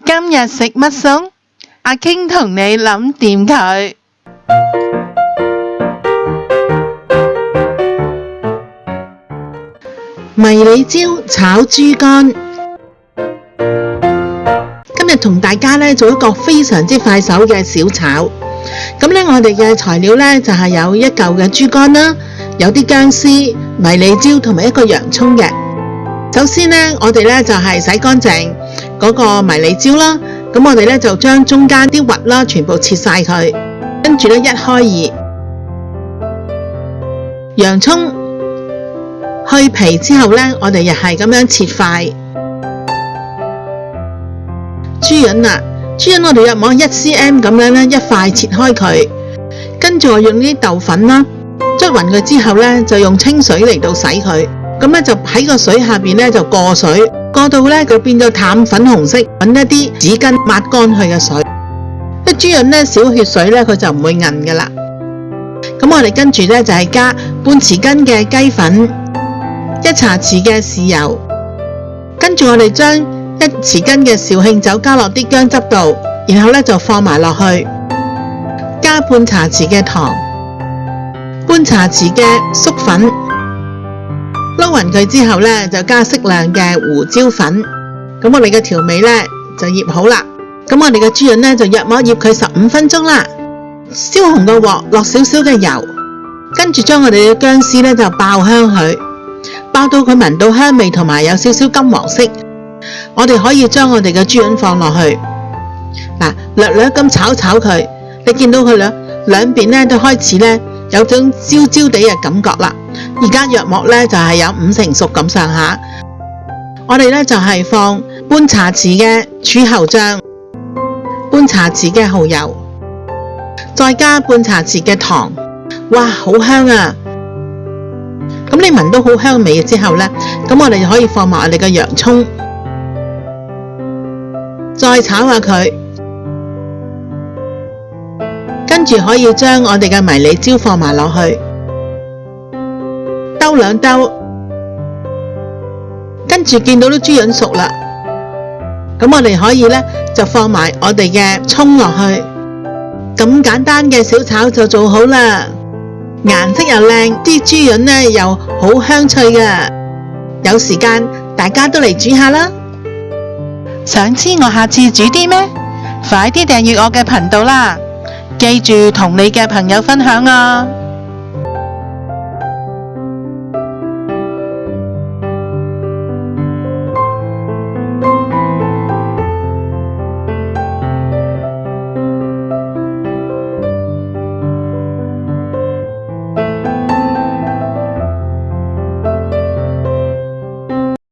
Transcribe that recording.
今日食乜餸？阿傾同你諗掂佢。迷你椒炒豬肝。今日同大家咧做一個非常之快手嘅小炒。咁咧我哋嘅材料咧就係有一嚿嘅豬肝啦，有啲薑絲、迷你椒同埋一個洋葱嘅。首先咧我哋咧就係洗乾淨嗰個迷你椒啦，咁我哋咧就將中間啲核啦全部切晒佢，跟住咧一開二，洋葱去皮之後咧，我哋又係咁樣切塊。豬膶啊，豬膶我哋約摸1cm咁樣咧一塊切開佢，跟住我用啲豆粉啦，捽勻佢之後咧就用清水嚟到洗佢，咁咧就喺個水下邊咧就過水，過到咧佢變咗淡粉紅色，揾一啲紙巾抹乾佢嘅水。啲豬膶咧少血水咧佢就唔會韌噶啦。咁我哋跟住咧就係加半匙羹嘅雞粉，1茶匙嘅豉油，跟住我哋將1匙羹嘅紹興酒加落啲薑汁度，然後咧就放埋落去，加半茶匙嘅糖，半茶匙嘅粟粉，撈勻佢之後咧就加適量嘅胡椒粉。咁我哋嘅調味咧就醃好啦。咁我哋嘅豬膶咧就約摸醃佢15分鐘啦。燒紅個鑊，落少少嘅油，跟住將我哋嘅薑絲咧就爆香佢，爆到佢聞到香味同埋有少少金黃色。我哋可以將我哋嘅豬膶放落去，嗱，略略咁炒炒佢，你見到佢兩邊咧都開始咧有種焦焦地嘅感覺啦。而家約莫咧就係有5成熟咁上下。我哋咧就係放半茶匙嘅柱侯醬，半茶匙嘅蠔油，再加半茶匙嘅糖。哇，好香啊！咁你聞到好香味之後咧，咁我哋就可以放埋我哋嘅洋葱，再炒下佢，跟住可以將我哋嘅迷你椒放埋落去，兜兩兜，跟住見到啲豬膶熟啦，咁我哋可以咧就放埋我哋嘅葱落去，咁簡單嘅小炒就做好啦。顏色又靚，啲豬膶咧又好香脆㗎。有時間大家都嚟煮下啦。想知我下次煮啲咩？快啲訂閱我嘅頻道啦！記住同你嘅朋友分享啊！